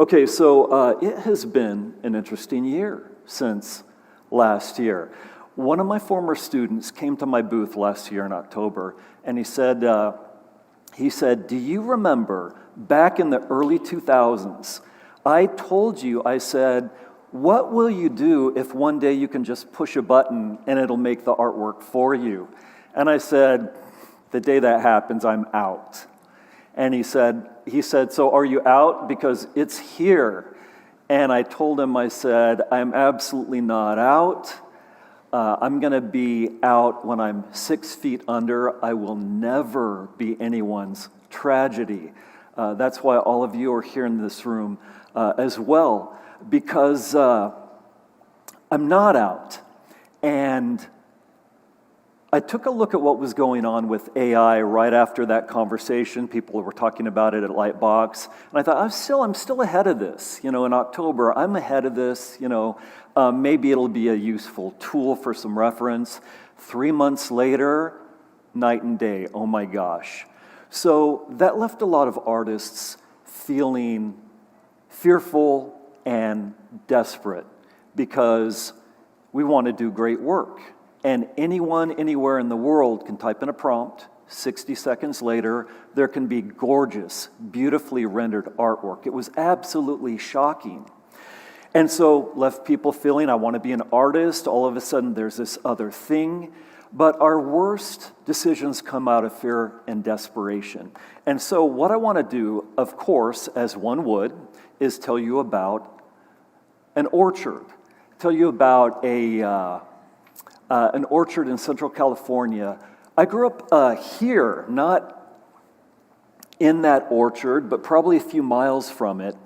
Okay, so it has been an interesting year since last year. One of my former students came to my booth last year in October, and he said, do you remember back in the early 2000s, I told you, I said, what will you do if one day you can just push a button and it'll make the artwork for you? And I said, the day that happens, I'm out. And he said, so are you out? Because it's here. And I told him, I said, I'm absolutely not out. I'm going to be out when I'm 6 feet under. I will never be anyone's tragedy. That's why all of you are here in this room as well, because I'm not out. And I took a look at what was going on with AI right after that conversation. People were talking about it at LightBox. And I thought, I'm still ahead of this. In October, I'm ahead of this. Maybe it'll be a useful tool for some reference. 3 months later, night and day, oh my gosh. So that left a lot of artists feeling fearful and desperate because we want to do great work. And anyone, anywhere in the world can type in a prompt. 60 seconds later, there can be gorgeous, beautifully rendered artwork. It was absolutely shocking. And so left people feeling, I want to be an artist. All of a sudden, there's this other thing. But our worst decisions come out of fear and desperation. And so what I want to do, of course, as one would, is tell you about an orchard. Tell you about an orchard in Central California. I grew up here, not in that orchard, but probably a few miles from it.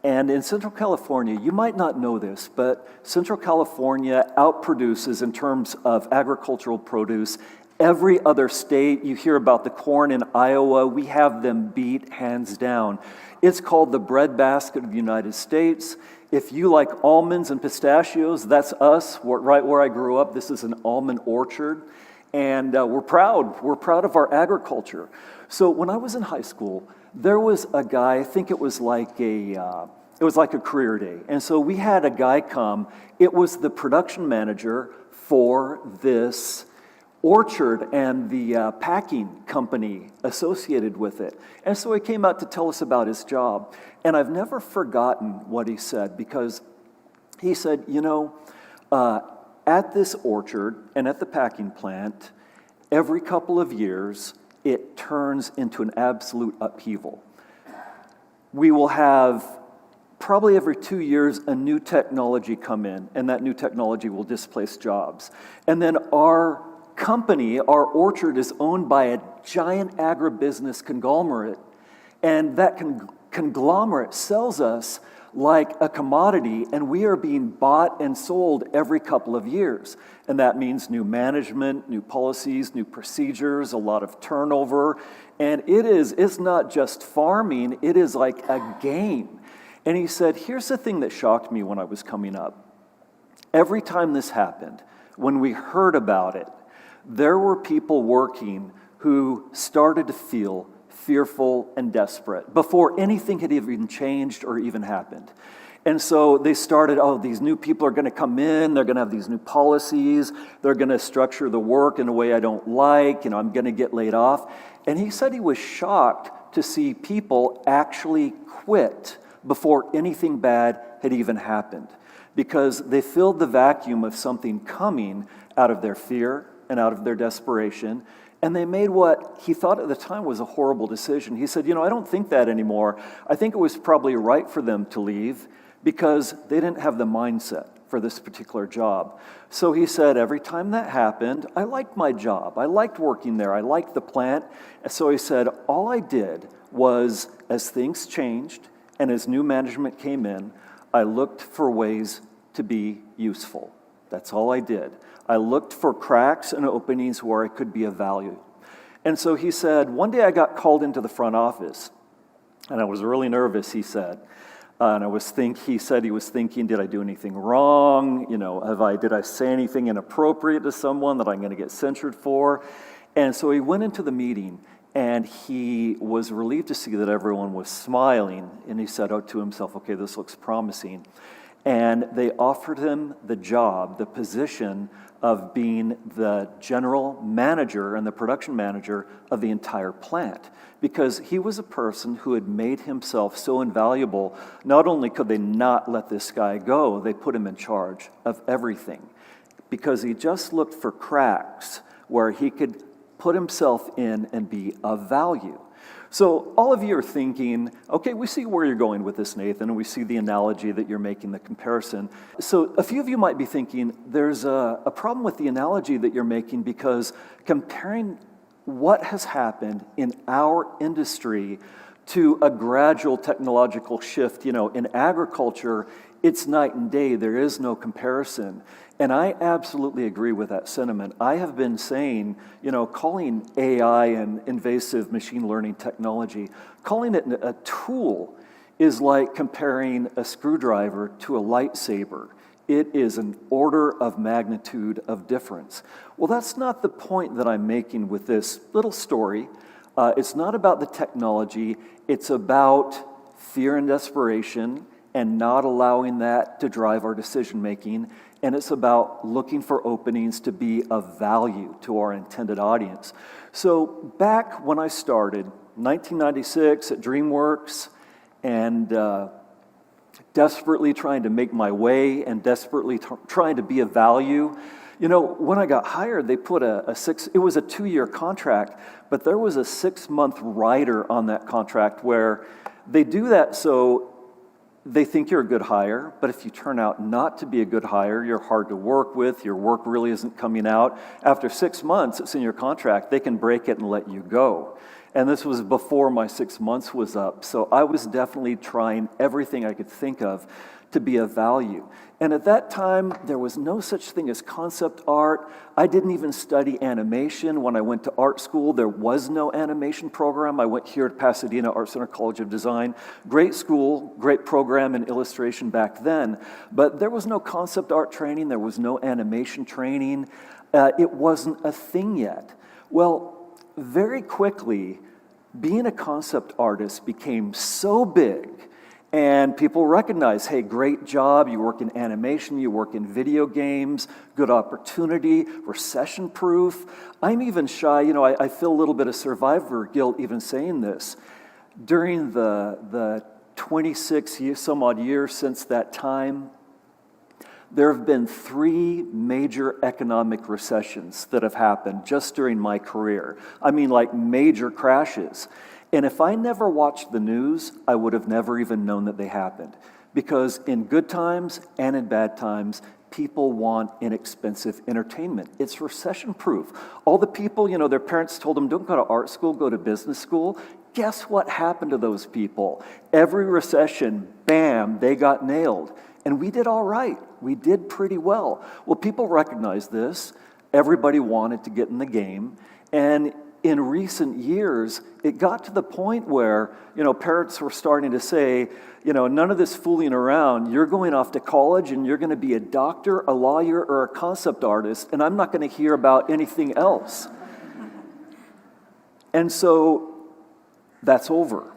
And in Central California, you might not know this, but Central California outproduces, in terms of agricultural produce, every other state. You hear about the corn in Iowa. We have them beat hands down. It's called the breadbasket of the United States. If you like almonds and pistachios, that's us, right where I grew up. This is an almond orchard, and we're proud. We're proud of our agriculture. So when I was in high school, there was a guy, I think it was like a career day. And so we had a guy come. It was the production manager for this orchard and the packing company associated with it. And so he came out to tell us about his job. And I've never forgotten what he said, because he said, at this orchard and at the packing plant, every couple of years, it turns into an absolute upheaval. We will have probably every 2 years a new technology come in, and that new technology will displace jobs. And then our company, our orchard, is owned by a giant agribusiness conglomerate, and that conglomerate sells us like a commodity, and we are being bought and sold every couple of years. And that means new management, new policies, new procedures, a lot of turnover. And it's not just farming, it is like a game. And he said, here's the thing that shocked me when I was coming up. Every time this happened, when we heard about it, there were people working who started to feel fearful and desperate before anything had even changed or even happened. And so they started, these new people are going to come in, they're going to have these new policies, they're going to structure the work in a way I don't like, I'm going to get laid off. And he said he was shocked to see people actually quit before anything bad had even happened, because they filled the vacuum of something coming out of their fear and out of their desperation. And they made what he thought at the time was a horrible decision. He said, I don't think that anymore. I think it was probably right for them to leave because they didn't have the mindset for this particular job. So he said, every time that happened, I liked my job. I liked working there. I liked the plant. And so he said, all I did was, as things changed and as new management came in, I looked for ways to be useful. That's all I did. I looked for cracks and openings where I could be of value. And so he said, one day I got called into the front office, and I was really nervous, he said. He said he was thinking, did I do anything wrong? Did I say anything inappropriate to someone that I'm going to get censured for? And so he went into the meeting, And he was relieved to see that everyone was smiling, and he said to himself, okay, this looks promising. And they offered him the job, the position of being the general manager and the production manager of the entire plant, because he was a person who had made himself so invaluable. Not only could they not let this guy go, they put him in charge of everything, because he just looked for cracks where he could put himself in and be of value. So all of you are thinking, okay, we see where you're going with this, Nathan, and we see the analogy that you're making, the comparison. So a few of you might be thinking, there's a problem with the analogy that you're making, because comparing what has happened in our industry to a gradual technological shift, in agriculture, it's night and day. There is no comparison. And I absolutely agree with that sentiment. I have been saying, calling AI and invasive machine learning technology, calling it a tool is like comparing a screwdriver to a lightsaber. It is an order of magnitude of difference. Well, that's not the point that I'm making with this little story. It's not about the technology. It's about fear and desperation and not allowing that to drive our decision making. And it's about looking for openings to be of value to our intended audience. So back when I started, 1996 at DreamWorks, and desperately trying to make my way and desperately trying to be of value, when I got hired, they put it was a 2-year contract, but there was a 6-month rider on that contract where they do that so they think you're a good hire, but if you turn out not to be a good hire, you're hard to work with, your work really isn't coming out. After 6 months, it's in your contract, they can break it and let you go. And this was before my 6 months was up, so I was definitely trying everything I could think of to be of value. And at that time, there was no such thing as concept art. I didn't even study animation. When I went to art school, there was no animation program. I went here at Pasadena Art Center College of Design. Great school, great program in illustration back then, but there was no concept art training. There was no animation training. It wasn't a thing yet. Well, very quickly, being a concept artist became so big. And people recognize, hey, great job, you work in animation, you work in video games, good opportunity, recession-proof. I'm even shy, I feel a little bit of survivor guilt even saying this. During the 26 some odd years since that time, there have been 3 major economic recessions that have happened just during my career. I mean, like major crashes. And if I never watched the news, I would have never even known that they happened. Because in good times and in bad times, people want inexpensive entertainment. It's recession-proof. All the people, their parents told them, don't go to art school, go to business school. Guess what happened to those people? Every recession, bam, they got nailed. And we did all right. We did pretty well. Well, people recognized this. Everybody wanted to get in the game. And in recent years, it got to the point where, parents were starting to say, none of this fooling around. You're going off to college and you're going to be a doctor, a lawyer, or a concept artist, and I'm not going to hear about anything else. And so that's over.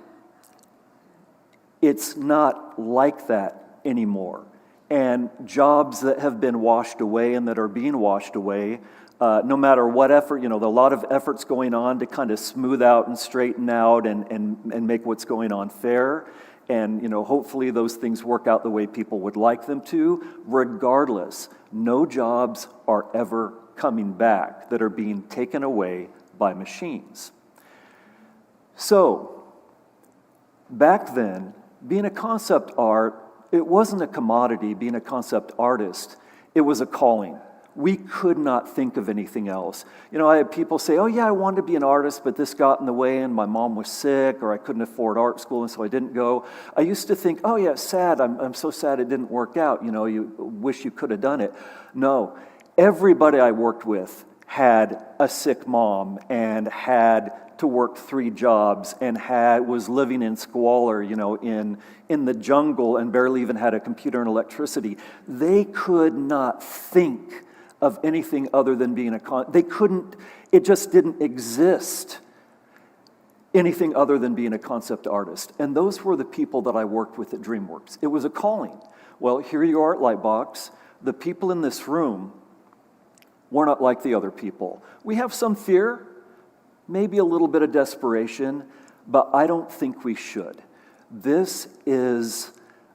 It's not like that anymore. And jobs that have been washed away and that are being washed away, no matter what effort, there are a lot of efforts going on to kind of smooth out and straighten out and make what's going on fair. And, hopefully those things work out the way people would like them to. Regardless, no jobs are ever coming back that are being taken away by machines. So, back then, being a concept art, it wasn't a commodity. Being a concept artist, it was a calling. We could not think of anything else. I had people say, oh yeah, I wanted to be an artist, but this got in the way and my mom was sick or I couldn't afford art school and so I didn't go. I used to think, oh yeah, sad, I'm so sad it didn't work out. You wish you could have done it. No, everybody I worked with had a sick mom and had to work 3 jobs and was living in squalor, in the jungle and barely even had a computer and electricity. They could not think of anything other than being they couldn't, it just didn't exist. anything other than being a concept artist. And those were the people that I worked with at DreamWorks. It was a calling. Well, here you are at Lightbox. The people in this room, we're not like the other people. We have some fear, maybe a little bit of desperation, but I don't think we should. This is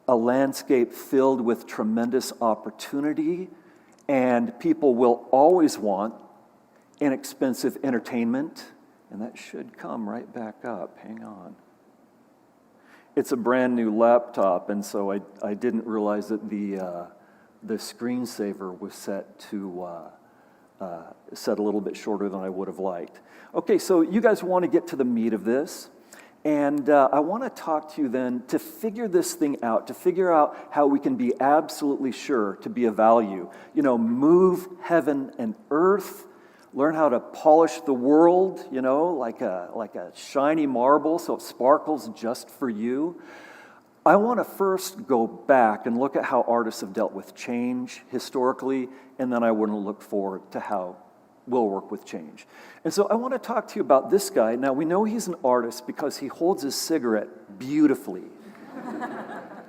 a landscape filled with tremendous opportunity, and people will always want inexpensive entertainment, and that should come right back up. Hang on. It's a brand new laptop, and so I didn't realize that the screensaver was set a little bit shorter than I would have liked. Okay, so you guys want to get to the meat of this, and I want to talk to you then to figure this thing out, to figure out how we can be absolutely sure to be of value. Move heaven and earth, learn how to polish the world, like a shiny marble so it sparkles just for you. I want to first go back and look at how artists have dealt with change historically, and then I want to look forward to how we'll work with change. And so I want to talk to you about this guy. Now, we know he's an artist because he holds his cigarette beautifully.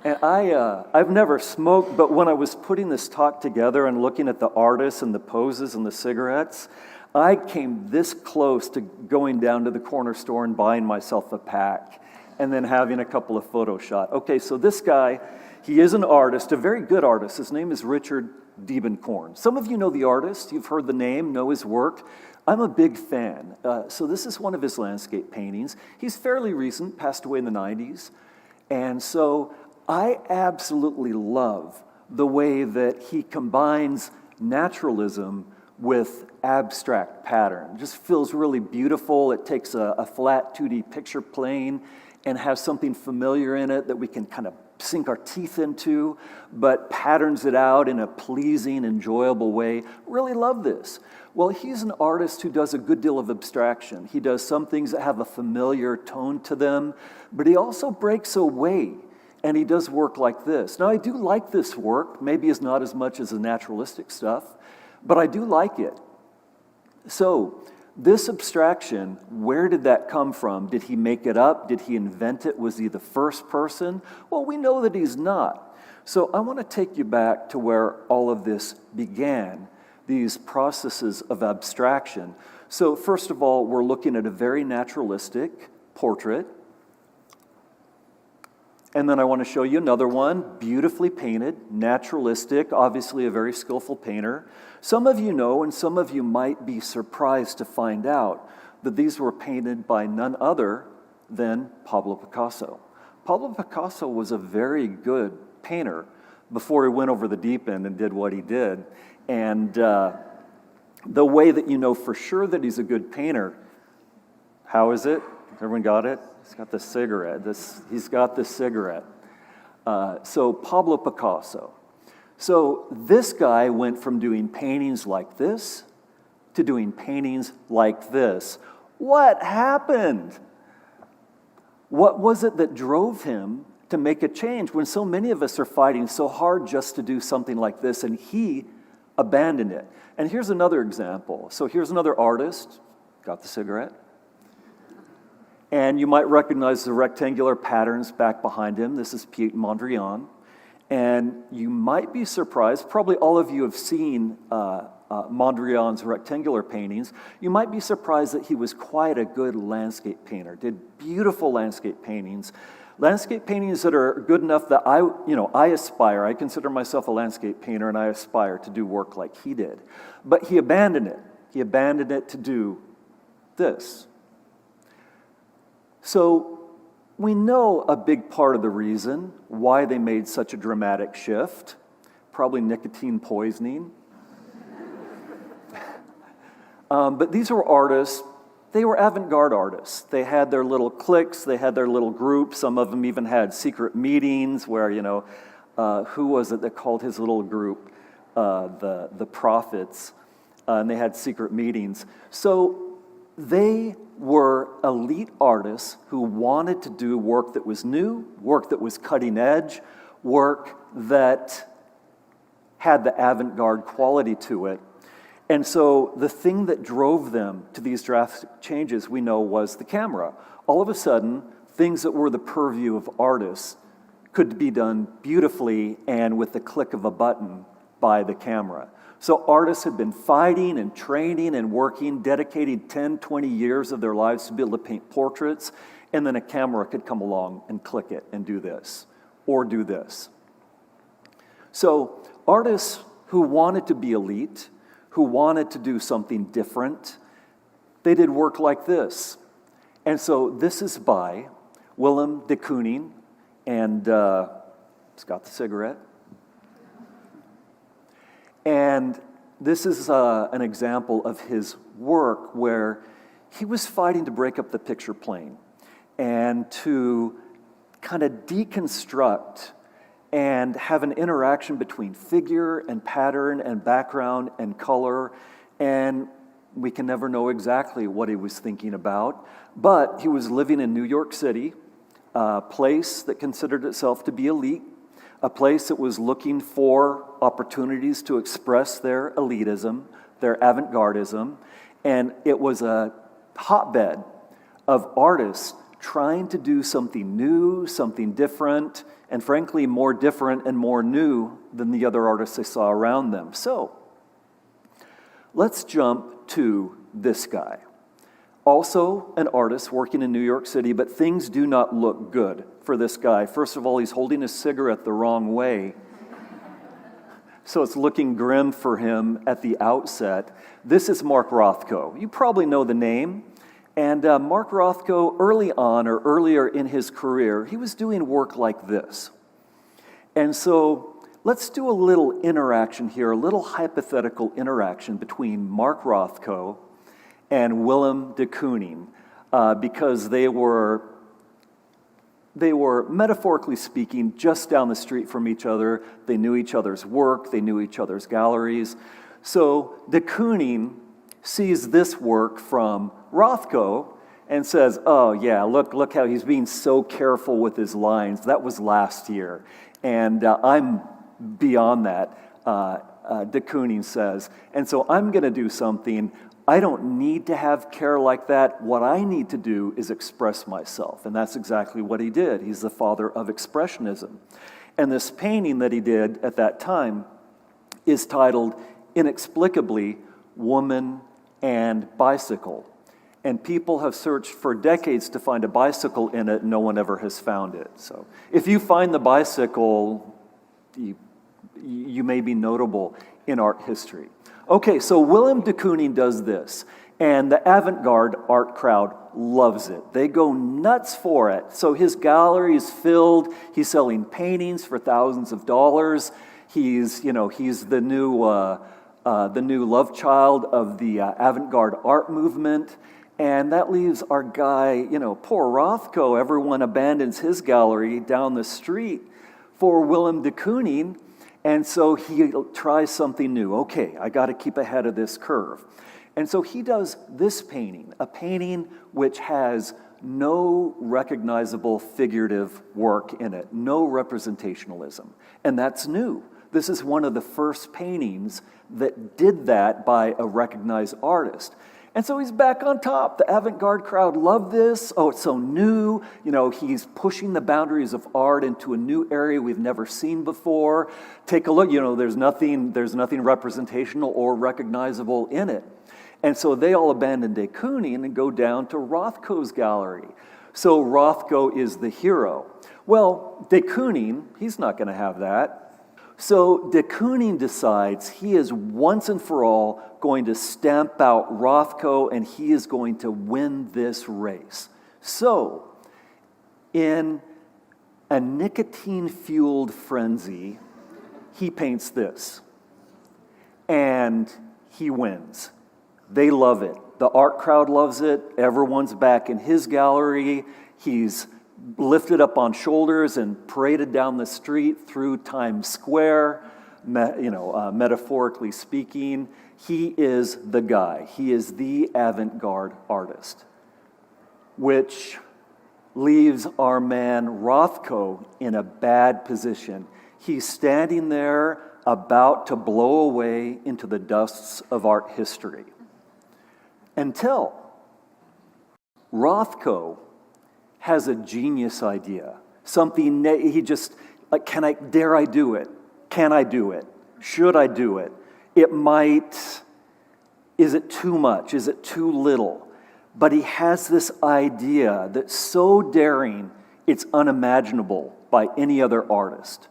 And I've never smoked, but when I was putting this talk together and looking at the artists and the poses and the cigarettes, I came this close to going down to the corner store and buying myself a pack and then having a couple of photos shot. Okay, so this guy, he is an artist, a very good artist. His name is Richard Diebenkorn. Some of you know the artist. You've heard the name, know his work. I'm a big fan. So this is one of his landscape paintings. He's fairly recent, passed away in the 90s. And so I absolutely love the way that he combines naturalism with abstract pattern. It just feels really beautiful. It takes a flat 2D picture plane and has something familiar in it that we can kind of sink our teeth into, but patterns it out in a pleasing, enjoyable way. Really love this. Well, he's an artist who does a good deal of abstraction. He does some things that have a familiar tone to them, but he also breaks away, and he does work like this. Now, I do like this work. Maybe it's not as much as the naturalistic stuff, but I do like it. So, this abstraction, where did that come from? Did he make it up? Did he invent it? Was he the first person? Well, we know that he's not. So I want to take you back to where all of this began, these processes of abstraction. So first of all, we're looking at a very naturalistic portrait. And then I want to show you another one, beautifully painted, naturalistic, obviously a very skillful painter. Some of you know, and some of you might be surprised to find out that these were painted by none other than Pablo Picasso. Pablo Picasso was a very good painter before he went over the deep end and did what he did. And the way that you know for sure that he's a good painter, how is it? Everyone got it? He's got the cigarette. He's got the cigarette. So Pablo Picasso. So this guy went from doing paintings like this to doing paintings like this. What happened? What was it that drove him to make a change when so many of us are fighting so hard just to do something like this, and he abandoned it? And here's another example. So here's another artist, got the cigarette. And you might recognize the rectangular patterns back behind him. This is Piet Mondrian. And you might be surprised, probably all of you have seen Mondrian's rectangular paintings. You might be surprised that he was quite a good landscape painter, did beautiful landscape paintings that are good enough that I aspire. I consider myself a landscape painter, and I aspire to do work like he did. But he abandoned it. He abandoned it to do this. So we know a big part of the reason why they made such a dramatic shift, probably nicotine poisoning. But these were artists, they were avant-garde artists. They had their little cliques, they had their little groups. Some of them even had secret meetings where, who was it that called his little group the Prophets? And they had secret meetings. So they were elite artists who wanted to do work that was new, work that was cutting edge, work that had the avant-garde quality to it. And so the thing that drove them to these drastic changes, we know, was the camera. All of a sudden, things that were the purview of artists could be done beautifully and with the click of a button by the camera. So artists had been fighting and training and working, dedicating 10, 20 years of their lives to be able to paint portraits, and then a camera could come along and click it and do this, or do this. So artists who wanted to be elite, who wanted to do something different, they did work like this. And so this is by Willem de Kooning, and he's got the cigarette. And this is an example of his work where he was fighting to break up the picture plane and to kind of deconstruct and have an interaction between figure and pattern and background and color. And we can never know exactly what he was thinking about, but he was living in New York City, a place that considered itself to be elite, a place that was looking for opportunities to express their elitism, their avant-gardism, and it was a hotbed of artists trying to do something new, something different, and frankly, more different and more new than the other artists they saw around them. So, let's jump to this guy. Also an artist working in New York City, but things do not look good for this guy. First of all, he's holding his cigarette the wrong way. So it's looking grim for him at the outset. This is Mark Rothko. You probably know the name. And Mark Rothko, early on or earlier in his career, he was doing work like this. And so let's do a little interaction here, a little hypothetical interaction between Mark Rothko and Willem de Kooning, because they were metaphorically speaking just down the street from each other. They knew each other's work, they knew each other's galleries. So de Kooning sees this work from Rothko and says, "Oh yeah, look how he's being so careful with his lines. That was last year, and I'm beyond that." De Kooning says, and so I'm going to do something. I don't need to have care like that. What I need to do is express myself. And that's exactly what he did. He's the father of Expressionism. And this painting that he did at that time is titled, inexplicably, Woman and Bicycle. And people have searched for decades to find a bicycle in it, and no one ever has found it. So if you find the bicycle, you may be notable in art history. Okay, so Willem de Kooning does this, and the avant-garde art crowd loves it. They go nuts for it. So his gallery is filled. He's selling paintings for thousands of dollars. He's the new love child of the avant-garde art movement. And that leaves our guy, poor Rothko. Everyone abandons his gallery down the street for Willem de Kooning. And so he tries something new. Okay, I got to keep ahead of this curve. And so he does this painting, a painting which has no recognizable figurative work in it, no representationalism. And that's new. This is one of the first paintings that did that by a recognized artist. And so he's back on top. The avant-garde crowd loved this. Oh, it's so new. He's pushing the boundaries of art into a new area we've never seen before. Take a look. There's nothing representational or recognizable in it. And so they all abandon de Kooning and go down to Rothko's gallery. So Rothko is the hero. Well, de Kooning, he's not going to have that. So de Kooning decides he is once and for all going to stamp out Rothko, and he is going to win this race. So, in a nicotine-fueled frenzy, he paints this, and he wins. They love it. The art crowd loves it. Everyone's back in his gallery. He's lifted up on shoulders and paraded down the street through Times Square, metaphorically speaking. He is the guy. He is the avant-garde artist, which leaves our man Rothko in a bad position. He's standing there about to blow away into the dusts of art history. Until Rothko has a genius idea, something that he just, like, dare I do it? Can I do it? Should I do it? Is it too much? Is it too little? But he has this idea that's so daring, it's unimaginable by any other artist.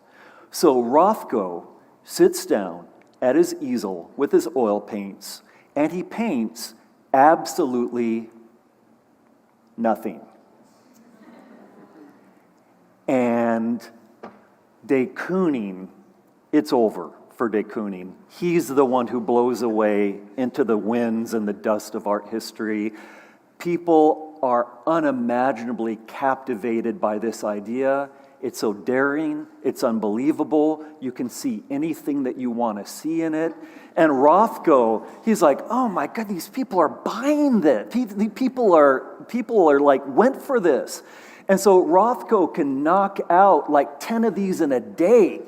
So Rothko sits down at his easel with his oil paints, and he paints absolutely nothing. And de Kooning, it's over for de Kooning. He's the one who blows away into the winds and the dust of art history. People are unimaginably captivated by this idea. It's so daring, it's unbelievable. You can see anything that you want to see in it. And Rothko, he's like, oh my God, these people are buying this. People are like, went for this. And so Rothko can knock out like 10 of these in a day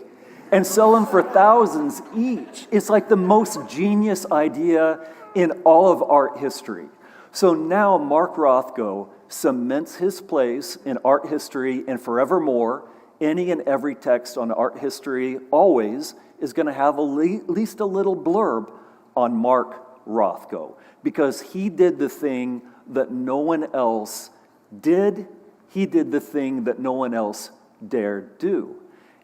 and sell them for thousands each. It's like the most genius idea in all of art history. So now Mark Rothko cements his place in art history and forevermore. Any and every text on art history always is going to have at least a little blurb on Mark Rothko, because he did the thing that no one else did. He did the thing that no one else dared do.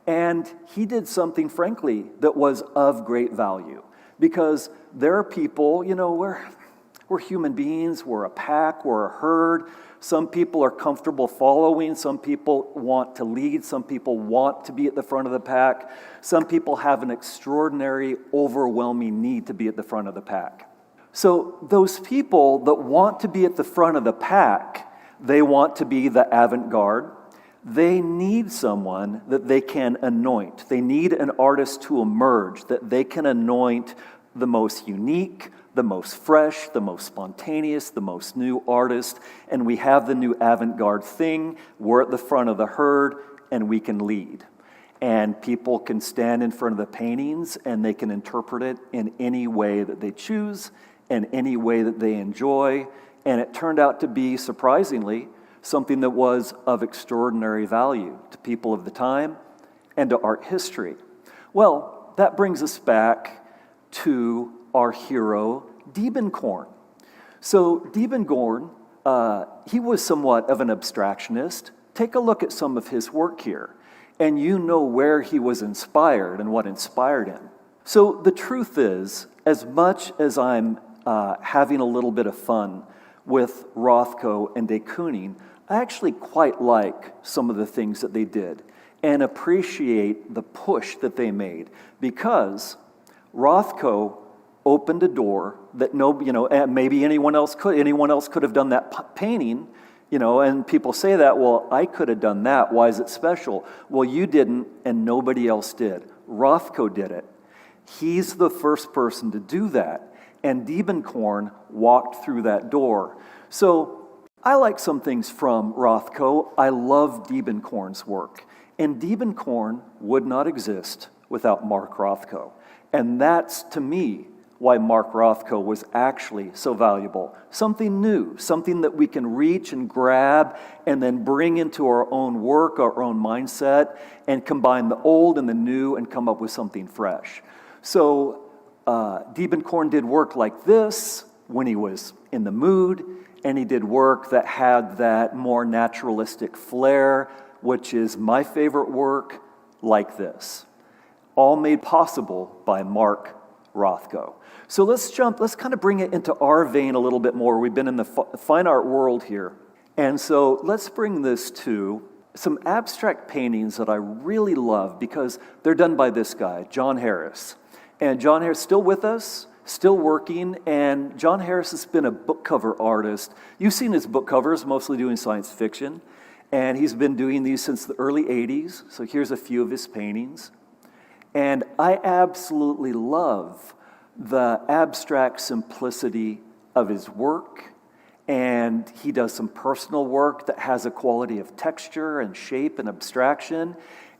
And he did something, frankly, that was of great value, because there are people, we're human beings, we're a pack, we're a herd. Some people are comfortable following, some people want to lead, some people want to be at the front of the pack. Some people have an extraordinary, overwhelming need to be at the front of the pack. So those people that want to be at the front of the pack, they want to be the avant-garde. They need someone that they can anoint. They need an artist to emerge, that they can anoint the most unique, the most fresh, the most spontaneous, the most new artist. And we have the new avant-garde thing. We're at the front of the herd, and we can lead. And people can stand in front of the paintings, and they can interpret it in any way that they choose, and any way that they enjoy. And it turned out to be, surprisingly, something that was of extraordinary value to people of the time and to art history. Well, that brings us back to our hero, Diebenkorn. So Diebenkorn, he was somewhat of an abstractionist. Take a look at some of his work here, and you know where he was inspired and what inspired him. So the truth is, as much as I'm having a little bit of fun with Rothko and de Kooning, I actually quite like some of the things that they did and appreciate the push that they made, because Rothko opened a door that maybe anyone else could have done that painting, and people say that, well, I could have done that. Why is it special? Well, you didn't, and nobody else did. Rothko did it. He's the first person to do that, and Diebenkorn walked through that door. So I like some things from Rothko. I love Diebenkorn's work, and Diebenkorn would not exist without Mark Rothko. And that's, to me, why Mark Rothko was actually so valuable. Something new, something that we can reach and grab and then bring into our own work, our own mindset, and combine the old and the new and come up with something fresh. So Diebenkorn did work like this when he was in the mood, and he did work that had that more naturalistic flair, which is my favorite work, like this. All made possible by Mark Rothko. So let's kind of bring it into our vein a little bit more. We've been in the fine art world here. And so let's bring this to some abstract paintings that I really love, because they're done by this guy, John Harris. And John Harris is still with us, still working, and John Harris has been a book cover artist. You've seen his book covers, mostly doing science fiction, and he's been doing these since the early 80s. So here's a few of his paintings. And I absolutely love the abstract simplicity of his work, and he does some personal work that has a quality of texture and shape and abstraction.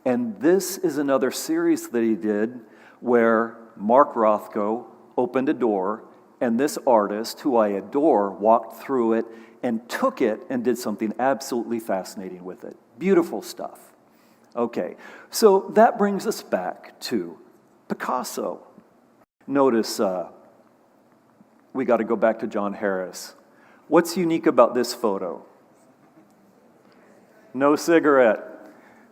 And this is another series that he did where Mark Rothko opened a door, and this artist, who I adore, walked through it and took it and did something absolutely fascinating with it. Beautiful stuff. Okay, so that brings us back to Picasso. Notice we got to go back to John Harris. What's unique about this photo? No cigarette.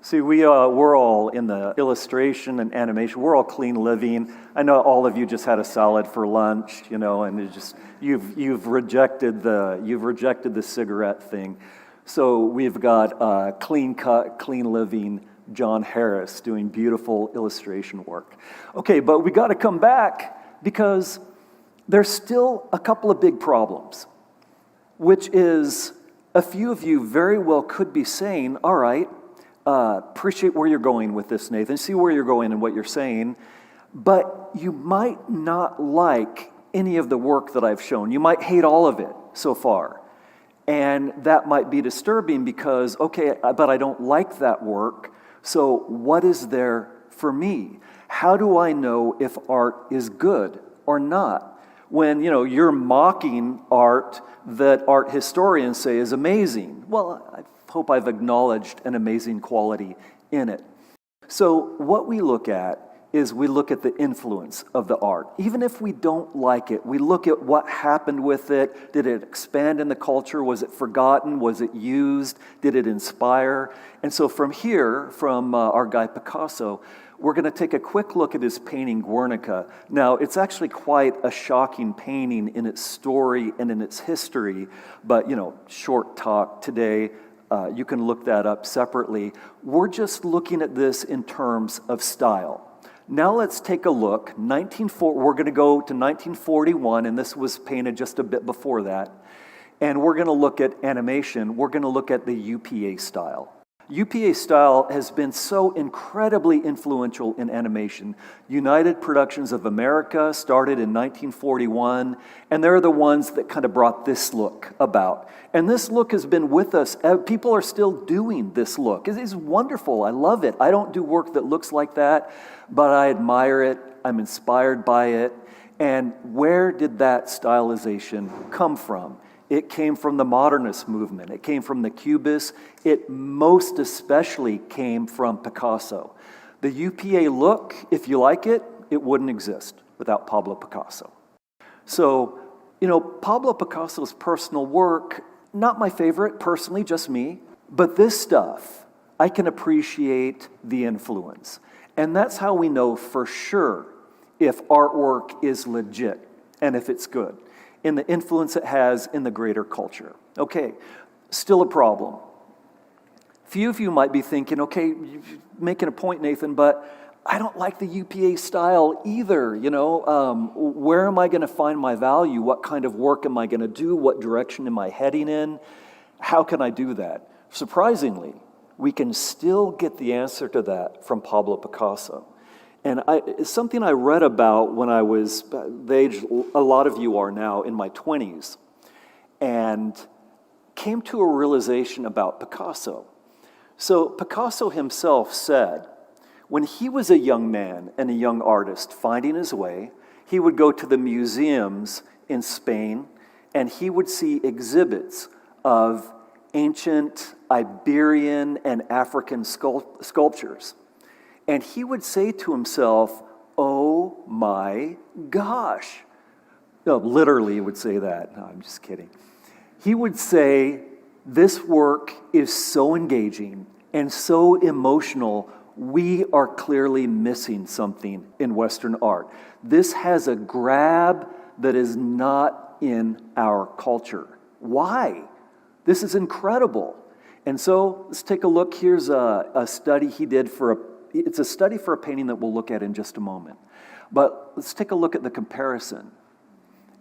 See, we're all in the illustration and animation. We're all clean living. I know all of you just had a salad for lunch, and it just you've rejected the cigarette thing. So we've got clean cut, clean living John Harris doing beautiful illustration work. Okay, but we got to come back because there's still a couple of big problems, which is a few of you very well could be saying, all right, appreciate where you're going with this, Nathan, see where you're going and what you're saying, but you might not like any of the work that I've shown. You might hate all of it so far. And that might be disturbing because, okay, but I don't like that work, so what is there for me? How do I know if art is good or not? When, you're mocking art that art historians say is amazing. Well, I hope I've acknowledged an amazing quality in it. So what we look at is we look at the influence of the art. Even if we don't like it, we look at what happened with it. Did it expand in the culture? Was it forgotten? Was it used? Did it inspire? And so from here, from our guy Picasso, we're going to take a quick look at his painting Guernica. Now, it's actually quite a shocking painting in its story and in its history, but, short talk today. You can look that up separately. We're just looking at this in terms of style. Now let's take a look. We're going to go to 1941, and this was painted just a bit before that. And we're going to look at animation. We're going to look at the UPA style. UPA style has been so incredibly influential in animation. United Productions of America started in 1941, and they're the ones that kind of brought this look about. And this look has been with us. People are still doing this look. It's wonderful. I love it. I don't do work that looks like that, but I admire it. I'm inspired by it. And where did that stylization come from? It came from the modernist movement. It came from the Cubists. It most especially came from Picasso. The UPA look, if you like it, it wouldn't exist without Pablo Picasso. So, Pablo Picasso's personal work, not my favorite, personally, just me, but this stuff, I can appreciate the influence. And that's how we know for sure if artwork is legit and if it's good, in the influence it has in the greater culture. Okay, still a problem. Few of you might be thinking, okay, you're making a point, Nathan, but I don't like the UPA style either, where am I going to find my value? What kind of work am I going to do? What direction am I heading in? How can I do that? Surprisingly, we can still get the answer to that from Pablo Picasso. And it's something I read about when I was the age a lot of you are now, in my 20s, and came to a realization about Picasso. So Picasso himself said, when he was a young man and a young artist finding his way, he would go to the museums in Spain and he would see exhibits of ancient Iberian and African sculptures. And he would say to himself, oh my gosh. No, literally he would say that. No, I'm just kidding. He would say, this work is so engaging and so emotional, we are clearly missing something in Western art. This has a grab that is not in our culture. Why? This is incredible. And so let's take a look. Here's a study he did it's a study for a painting that we'll look at in just a moment. But let's take a look at the comparison.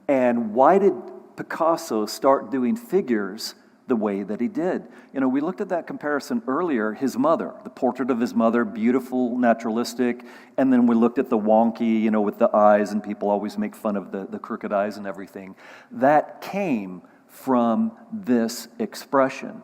And why did Picasso start doing figures the way that he did? We looked at that comparison earlier, his mother, the portrait of his mother, beautiful, naturalistic, and then we looked at the wonky, with the eyes, and people always make fun of the crooked eyes and everything. That came from this expression.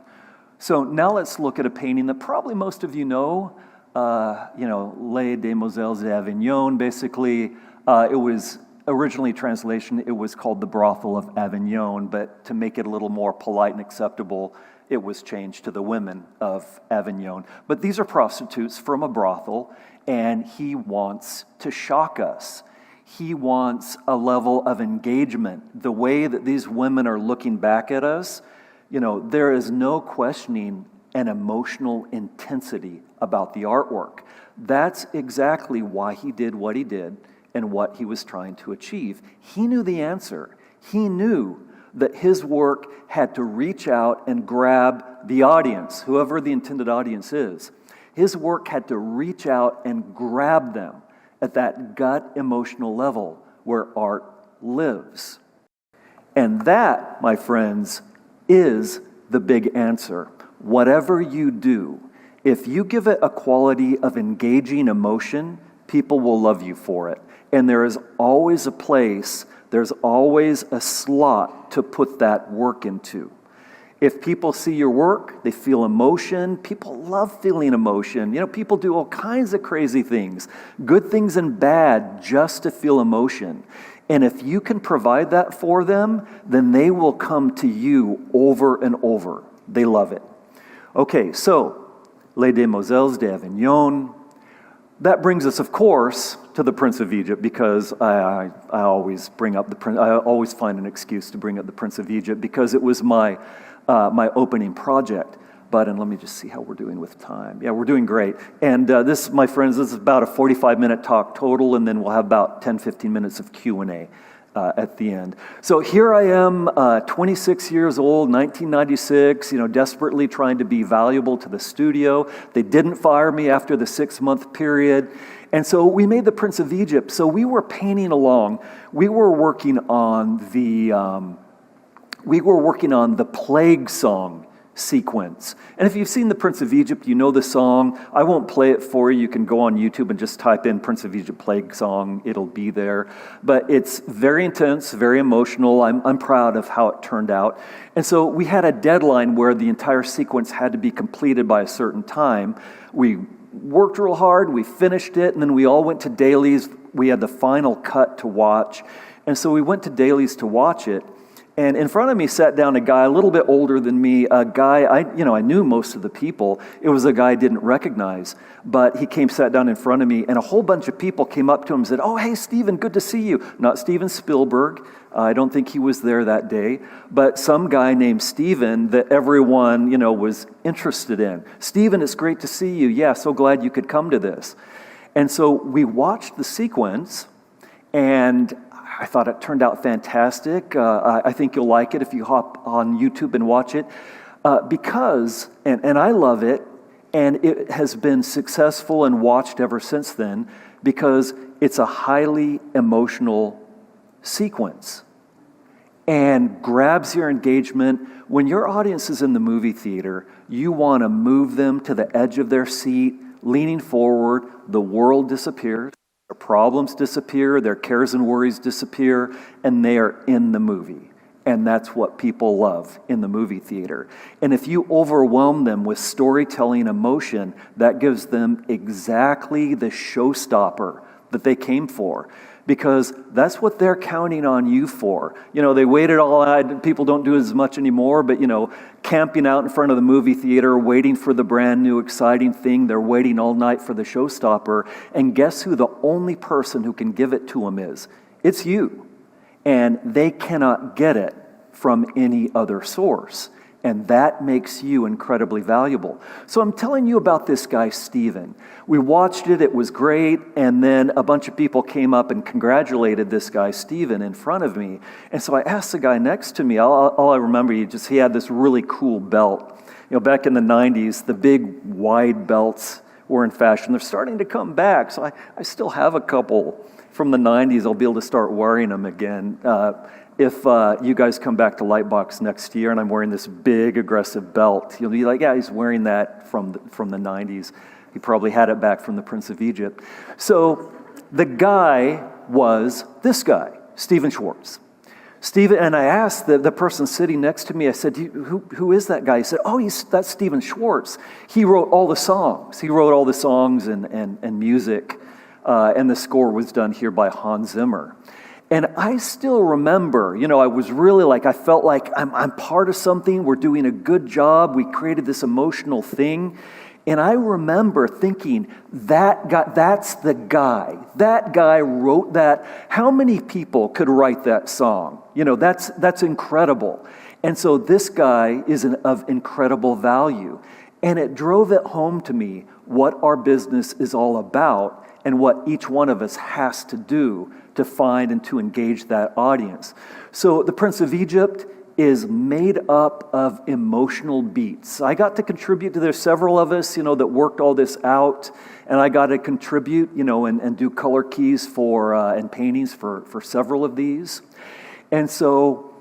So now let's look at a painting that probably most of you know, Les Demoiselles d'Avignon, basically. It was originally translation, it was called the Brothel of Avignon, but to make it a little more polite and acceptable, it was changed to the Women of Avignon. But these are prostitutes from a brothel, and he wants to shock us. He wants a level of engagement. The way that these women are looking back at us, there is no questioning an emotional intensity about the artwork. That's exactly why he did what he did and what he was trying to achieve. He knew the answer. He knew that his work had to reach out and grab the audience, whoever the intended audience is. His work had to reach out and grab them at that gut emotional level where art lives. And that, my friends, is the big answer. Whatever you do, if you give it a quality of engaging emotion, people will love you for it. And there is always a place, there's always a slot to put that work into. If people see your work, they feel emotion. People love feeling emotion. People do all kinds of crazy things, good things and bad, just to feel emotion. And if you can provide that for them, then they will come to you over and over. They love it. Okay, so, Les Demoiselles d'Avignon. That brings us, of course, to the Prince of Egypt, because I always bring up the Prince. I always find an excuse to bring up the Prince of Egypt because it was my opening project. And let me just see how we're doing with time. Yeah, we're doing great. And this, my friends, this is about a 45-minute talk total, and then we'll have about 10, 15 minutes of Q&A at the end. So here I am, 26 years old, 1996, desperately trying to be valuable to the studio. They didn't fire me after the 6-month period. And so we made the Prince of Egypt. So we were painting along. We were working on the plague song sequence. And if you've seen the Prince of Egypt, you know the song. I won't play it for you. You can go on YouTube and just type in Prince of Egypt plague song. It'll be there. But it's very intense, very emotional. I'm proud of how it turned out. And so we had a deadline where the entire sequence had to be completed by a certain time. We worked real hard. We finished it. And then we all went to dailies. We had the final cut to watch. And so we went to dailies to watch it. And in front of me sat down a guy a little bit older than me, a guy, I knew most of the people. It was a guy I didn't recognize, but he sat down in front of me, and a whole bunch of people came up to him and said, "Oh, hey, Steven, good to see you." Not Steven Spielberg. I don't think he was there that day, but some guy named Steven that everyone, was interested in. "Steven, it's great to see you. Yeah, so glad you could come to this." And so we watched the sequence, and I thought it turned out fantastic. I think you'll like it if you hop on YouTube and watch it. Because I love it, and it has been successful and watched ever since then, because it's a highly emotional sequence and grabs your engagement. When your audience is in the movie theater, you want to move them to the edge of their seat, leaning forward. The world disappears. Their problems disappear, their cares and worries disappear, and they are in the movie. And that's what people love in the movie theater. And if you overwhelm them with storytelling emotion, that gives them exactly the showstopper that they came for. Because that's what they're counting on you for. They waited all out. People don't do it as much anymore, but, camping out in front of the movie theater, waiting for the brand new exciting thing. They're waiting all night for the showstopper. And guess who the only person who can give it to them is? It's you. And they cannot get it from any other source. And that makes you incredibly valuable. So I'm telling you about this guy, Steven. We watched it, it was great, and then a bunch of people came up and congratulated this guy, Steven, in front of me. And so I asked the guy next to me, all I remember, he had this really cool belt. Back in the 90s, the big wide belts were in fashion. They're starting to come back, so I still have a couple from the 90s. I'll be able to start wearing them again. If you guys come back to LightBox next year and I'm wearing this big, aggressive belt, you'll be like, yeah, he's wearing that from the 90s. He probably had it back from the Prince of Egypt. So the guy was this guy, Stephen Schwartz. Stephen, and I asked the person sitting next to me, I said, who is that guy? He said, oh, that's Stephen Schwartz. He wrote all the songs. He wrote all the songs and music, and the score was done here by Hans Zimmer. And I still remember, I was really I felt like I'm part of something. We're doing a good job. We created this emotional thing. And I remember thinking, that guy, that's the guy. That guy wrote that. How many people could write that song? That's incredible. And so this guy is of incredible value. And it drove it home to me what our business is all about and what each one of us has to do to find and to engage that audience. So The Prince of Egypt is made up of emotional beats. I got to contribute to, there's several of us, that worked all this out, and I got to contribute, and do color keys and paintings for several of these. And so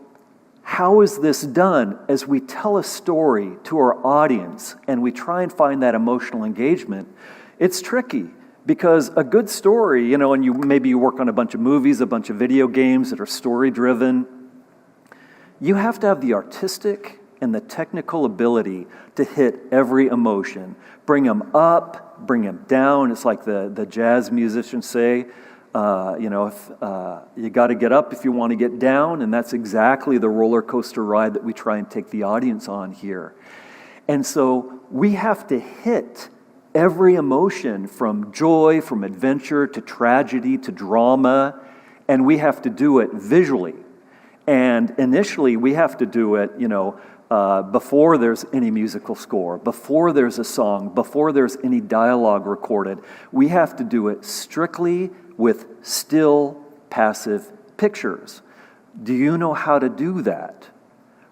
how is this done? As we tell a story to our audience and we try and find that emotional engagement, it's tricky. Because a good story, and maybe you work on a bunch of movies, a bunch of video games that are story-driven, you have to have the artistic and the technical ability to hit every emotion. Bring them up, bring them down. It's like the jazz musicians say, if you got to get up if you want to get down, and that's exactly the roller coaster ride that we try and take the audience on here. And so we have to hit every emotion, from joy, from adventure, to tragedy, to drama, and we have to do it visually. And initially, we have to do it, before there's any musical score, before there's a song, before there's any dialogue recorded. We have to do it strictly with still, passive pictures. Do you know how to do that?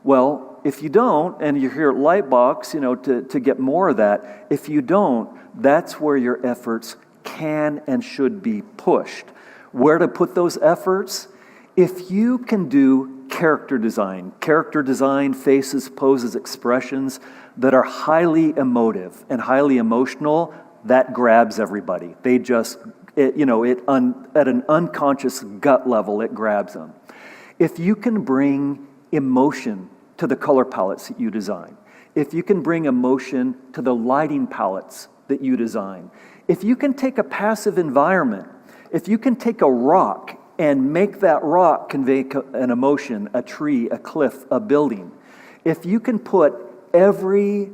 Well, if you don't, and you're here at LightBox, to get more of that, if you don't, that's where your efforts can and should be pushed. Where to put those efforts? If you can do character design, faces, poses, expressions that are highly emotive and highly emotional, that grabs everybody. They just, at an unconscious gut level, it grabs them. If you can bring emotion to the color palettes that you design, if you can bring emotion to the lighting palettes that you design, if you can take a passive environment, if you can take a rock and make that rock convey an emotion, a tree, a cliff, a building, if you can put every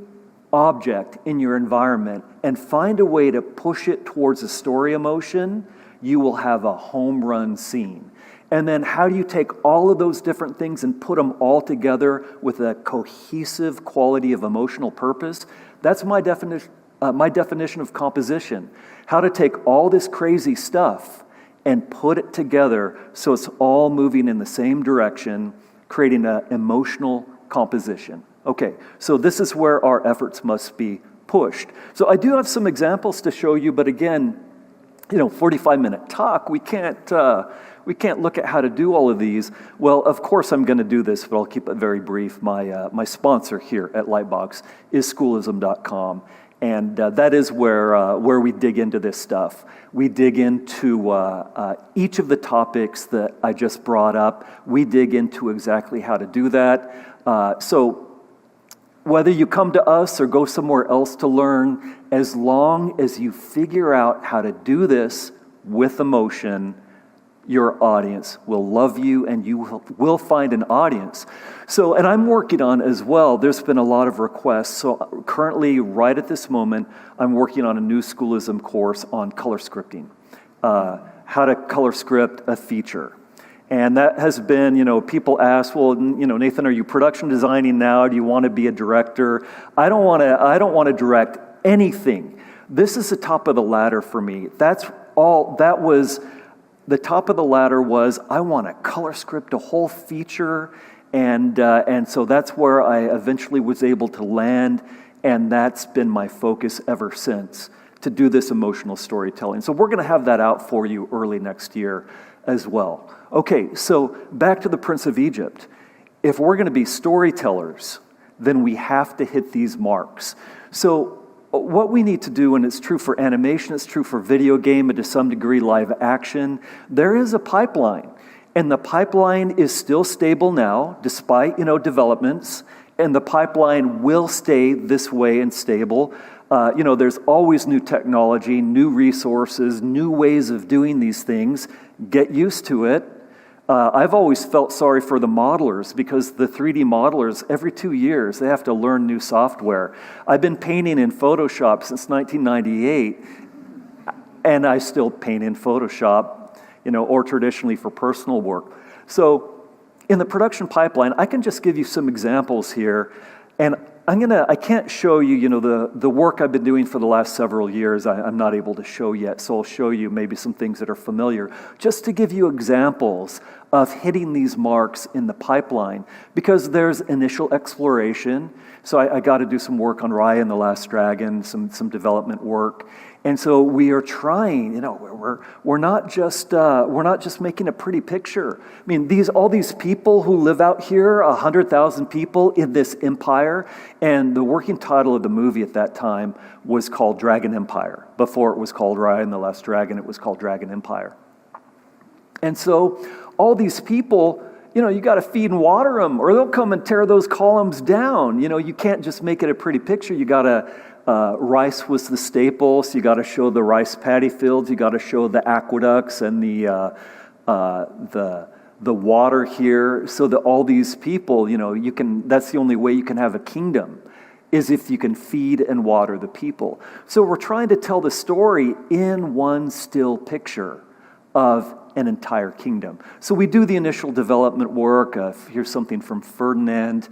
object in your environment and find a way to push it towards a story emotion, you will have a home run scene. And then how do you take all of those different things and put them all together with a cohesive quality of emotional purpose? That's my definition of composition. How to take all this crazy stuff and put it together so it's all moving in the same direction, creating an emotional composition. Okay, so this is where our efforts must be pushed. So I do have some examples to show you, but again, 45-minute talk, we can't look at how to do all of these. Well, of course I'm going to do this, but I'll keep it very brief. My sponsor here at Lightbox is schoolism.com. And that is where we dig into this stuff. We dig into each of the topics that I just brought up. We dig into exactly how to do that. So whether you come to us or go somewhere else to learn, as long as you figure out how to do this with emotion, your audience will love you and you will find an audience. So, and I'm working on as well, there's been a lot of requests. So currently, right at this moment, I'm working on a new schoolism course on color scripting, how to color script a feature. And that has been, people ask, well, Nathan, are you production designing now? Do you want to be a director? I don't want to direct anything. This is the top of the ladder for me. The top of the ladder was, I want to color script a whole feature, and so that's where I eventually was able to land, and that's been my focus ever since, to do this emotional storytelling. So we're going to have that out for you early next year as well. Okay, so back to the Prince of Egypt. If we're going to be storytellers, then we have to hit these marks. So what we need to do, and it's true for animation, it's true for video game, and to some degree live action, there is a pipeline. And the pipeline is still stable now, despite, developments. And the pipeline will stay this way and stable. There's always new technology, new resources, new ways of doing these things. Get used to it. I've always felt sorry for the modelers because the 3D modelers, every 2 years, they have to learn new software. I've been painting in Photoshop since 1998, and I still paint in Photoshop, or traditionally for personal work. So in the production pipeline, I can just give you some examples here, and I can't show you, the work I've been doing for the last several years. I'm not able to show yet, so I'll show you maybe some things that are familiar, just to give you examples of hitting these marks in the pipeline, because there's initial exploration. So I got to do some work on Raya and the Last Dragon, some development work, and so we are trying. We're not just making a pretty picture. I mean, all these people who live out here, 100,000 people in this empire, and the working title of the movie at that time was called Dragon Empire. Before it was called Raya and the Last Dragon, it was called Dragon Empire. And so all these people, you got to feed and water them, or they'll come and tear those columns down. You can't just make it a pretty picture. You got to, rice was the staple, so you got to show the rice paddy fields. You got to show the aqueducts and the water here, so that all these people, that's the only way you can have a kingdom, is if you can feed and water the people. So we're trying to tell the story in one still picture of an entire kingdom. So we do the initial development work. Here's something from Ferdinand.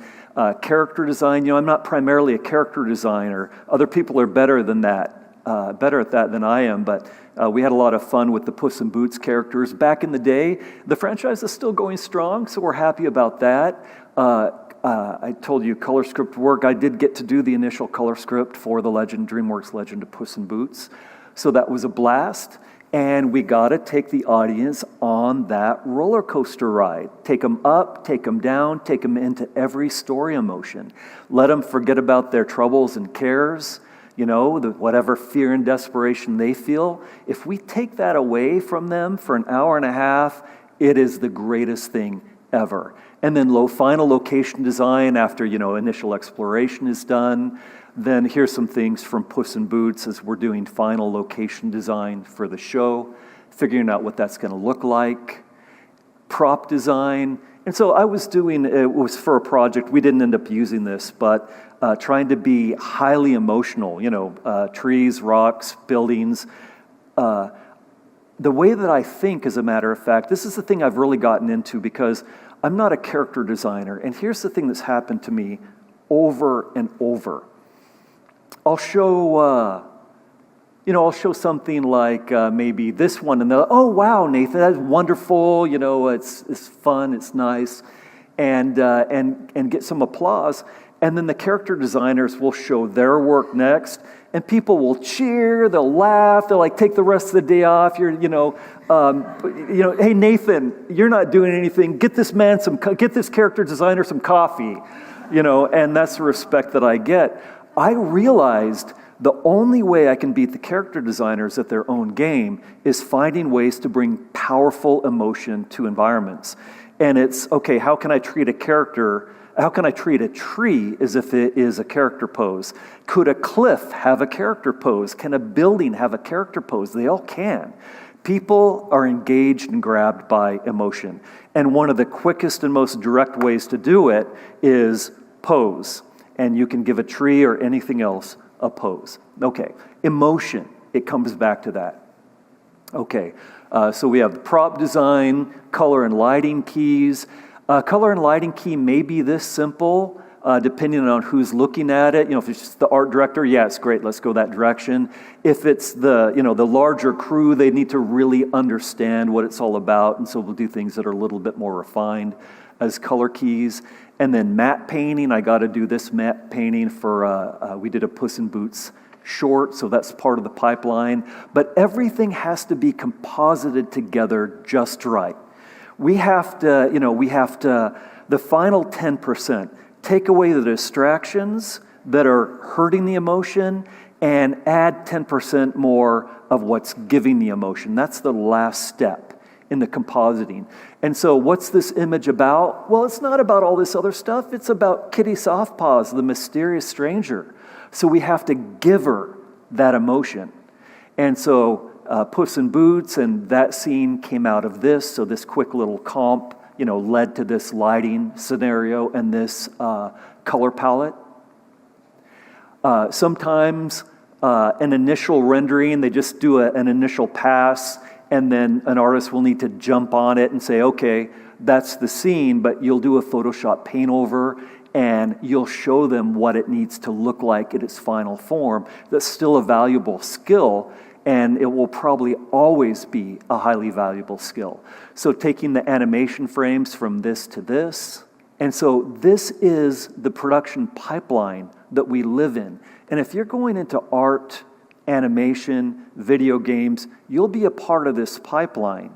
Character design, I'm not primarily a character designer. Other people are better at that than I am, but we had a lot of fun with the Puss in Boots characters. Back in the day, the franchise is still going strong, so we're happy about that. I told you color script work. I did get to do the initial color script for the DreamWorks Legend of Puss in Boots, so that was a blast. And we got to take the audience on that roller coaster ride. Take them up, take them down, take them into every story emotion. Let them forget about their troubles and cares, whatever fear and desperation they feel. If we take that away from them for an hour and a half, it is the greatest thing ever. And then final location design after, initial exploration is done. Then here's some things from Puss in Boots as we're doing final location design for the show, figuring out what that's going to look like, prop design. And so it was for a project, we didn't end up using this, but trying to be highly emotional, trees, rocks, buildings. The way that I think, as a matter of fact, this is the thing I've really gotten into because I'm not a character designer. And here's the thing that's happened to me over and over. I'll show something like maybe this one, and they'll, oh wow, Nathan, that's wonderful. It's fun, it's nice, and get some applause. And then the character designers will show their work next, and people will cheer, they'll laugh, they'll take the rest of the day off. Hey Nathan, you're not doing anything. Get this character designer some coffee, and that's the respect that I get. I realized the only way I can beat the character designers at their own game is finding ways to bring powerful emotion to environments. And it's, okay, how can I treat a tree as if it is a character pose? Could a cliff have a character pose? Can a building have a character pose? They all can. People are engaged and grabbed by emotion. And one of the quickest and most direct ways to do it is pose. And you can give a tree or anything else a pose. Okay, emotion, it comes back to that. Okay, so we have the prop design, color and lighting keys. Color and lighting key may be this simple, depending on who's looking at it. If it's just the art director, yeah, it's great, let's go that direction. If it's the larger crew, they need to really understand what it's all about, and so we'll do things that are a little bit more refined as color keys. And then matte painting, I got to do this matte painting for, we did a Puss in Boots short, so that's part of the pipeline. But everything has to be composited together just right. We have to, the final 10%, take away the distractions that are hurting the emotion and add 10% more of what's giving the emotion. That's the last step in the compositing. And so what's this image about? Well, it's not about all this other stuff. It's about Kitty Softpaws, the mysterious stranger. So we have to give her that emotion. And so Puss in Boots and that scene came out of this. So this quick little comp, led to this lighting scenario and this color palette. Sometimes an initial rendering, they just do an initial pass, and then an artist will need to jump on it and say, okay, that's the scene, but you'll do a Photoshop paint over, and you'll show them what it needs to look like at its final form. That's still a valuable skill, and it will probably always be a highly valuable skill. So taking the animation frames from this to this, and so this is the production pipeline that we live in. And if you're going into art, animation, video games, you'll be a part of this pipeline.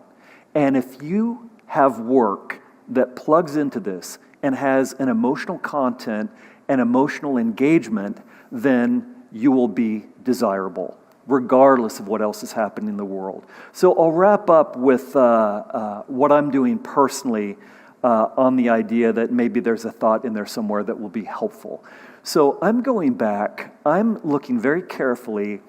And if you have work that plugs into this and has an emotional content and emotional engagement, then you will be desirable, regardless of what else is happening in the world. So I'll wrap up with what I'm doing personally on the idea that maybe there's a thought in there somewhere that will be helpful. So I'm going back, I'm looking very carefully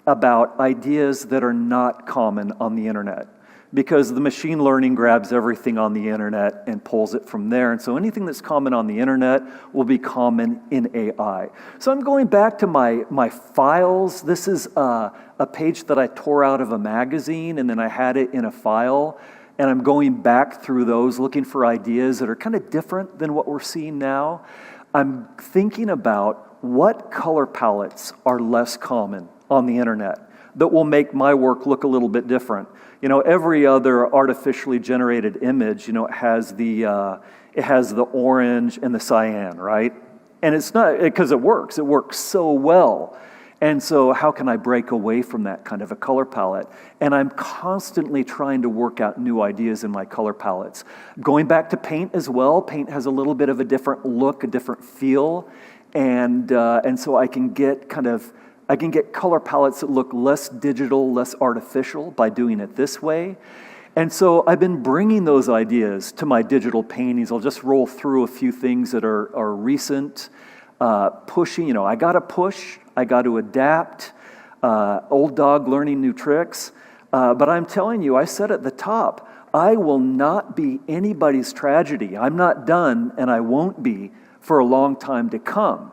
about ideas that are not common on the internet, because the machine learning grabs everything on the internet and pulls it from there. And so anything that's common on the internet will be common in AI. So I'm going back to my files. This is a page that I tore out of a magazine, and then I had it in a file. And I'm going back through those, looking for ideas that are kind of different than what we're seeing now. I'm thinking about what color palettes are less common on the internet that will make my work look a little bit different. Every other artificially generated image, it has the orange and the cyan, right? And it's not because it works so well. And so how can I break away from that kind of a color palette? And I'm constantly trying to work out new ideas in my color palettes. Going back to paint as well, paint has a little bit of a different look, a different feel. And so I can get color palettes that look less digital, less artificial by doing it this way. And so I've been bringing those ideas to my digital paintings. I'll just roll through a few things that are recent. Pushing, I got to push, I got to adapt, old dog learning new tricks. But I'm telling you, I said at the top, I will not be anybody's tragedy. I'm not done, and I won't be for a long time to come.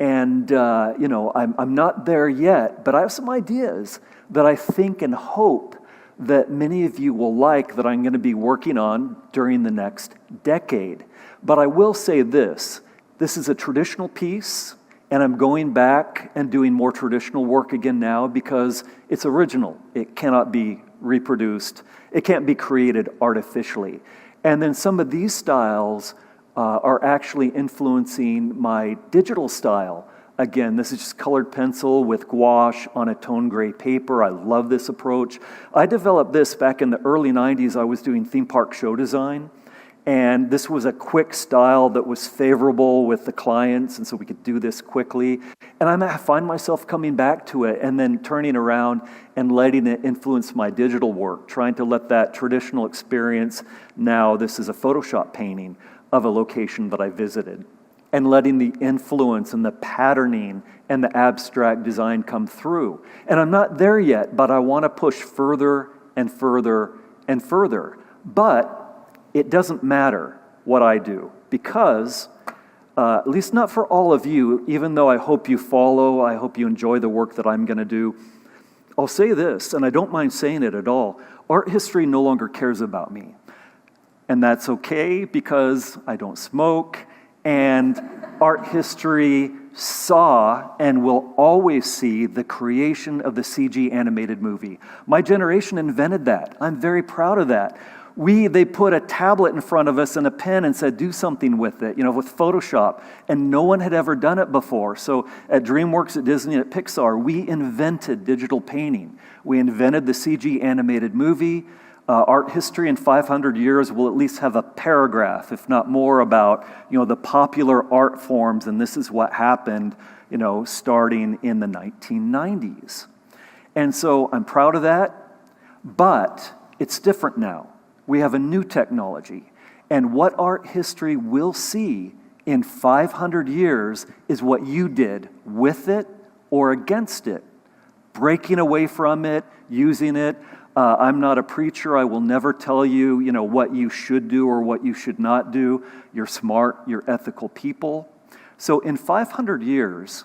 And, I'm not there yet, but I have some ideas that I think and hope that many of you will like that I'm going to be working on during the next decade. But I will say this is a traditional piece, and I'm going back and doing more traditional work again now because it's original. It cannot be reproduced. It can't be created artificially. And then some of these styles are actually influencing my digital style. Again, this is just colored pencil with gouache on a tone gray paper. I love this approach. I developed this back in the early 90s. I was doing theme park show design. And this was a quick style that was favorable with the clients, and so we could do this quickly. And I find myself coming back to it and then turning around and letting it influence my digital work, trying to let that traditional experience, now this is a Photoshop painting of a location that I visited, and letting the influence and the patterning and the abstract design come through. And I'm not there yet, but I want to push further and further and further. But it doesn't matter what I do, because, at least not for all of you, even though I hope you follow, I hope you enjoy the work that I'm going to do, I'll say this, and I don't mind saying it at all, art history no longer cares about me. And that's okay, because I don't smoke, and art history saw and will always see the creation of the CG animated movie. My generation invented that. I'm very proud of that. They put a tablet in front of us and a pen and said, do something with it, with Photoshop. And no one had ever done it before. So at DreamWorks, at Disney, at Pixar, we invented digital painting. We invented the CG animated movie. Art history in 500 years will at least have a paragraph, if not more, about, the popular art forms. And this is what happened, starting in the 1990s. And so I'm proud of that, but it's different now. We have a new technology. And what art history will see in 500 years is what you did with it or against it, breaking away from it, using it. I'm not a preacher. I will never tell you, what you should do or what you should not do. You're smart, you're ethical people. So in 500 years,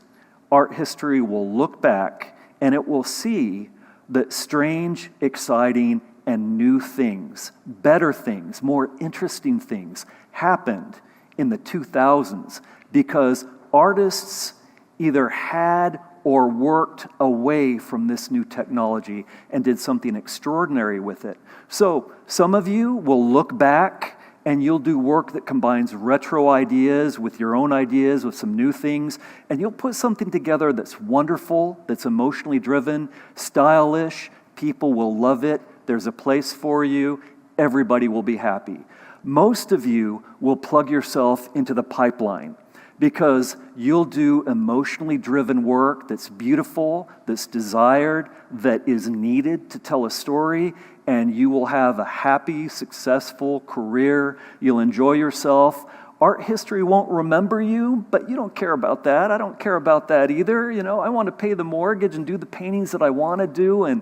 art history will look back and it will see that strange, exciting, and new things, better things, more interesting things happened in the 2000s because artists either had or worked away from this new technology and did something extraordinary with it. So some of you will look back and you'll do work that combines retro ideas with your own ideas, with some new things, and you'll put something together that's wonderful, that's emotionally driven, stylish, people will love it, there's a place for you, everybody will be happy. Most of you will plug yourself into the pipeline because you'll do emotionally driven work that's beautiful, that's desired, that is needed to tell a story, and you will have a happy, successful career. You'll enjoy yourself. Art history won't remember you, but you don't care about that. I don't care about that either. I want to pay the mortgage and do the paintings that I want to do and,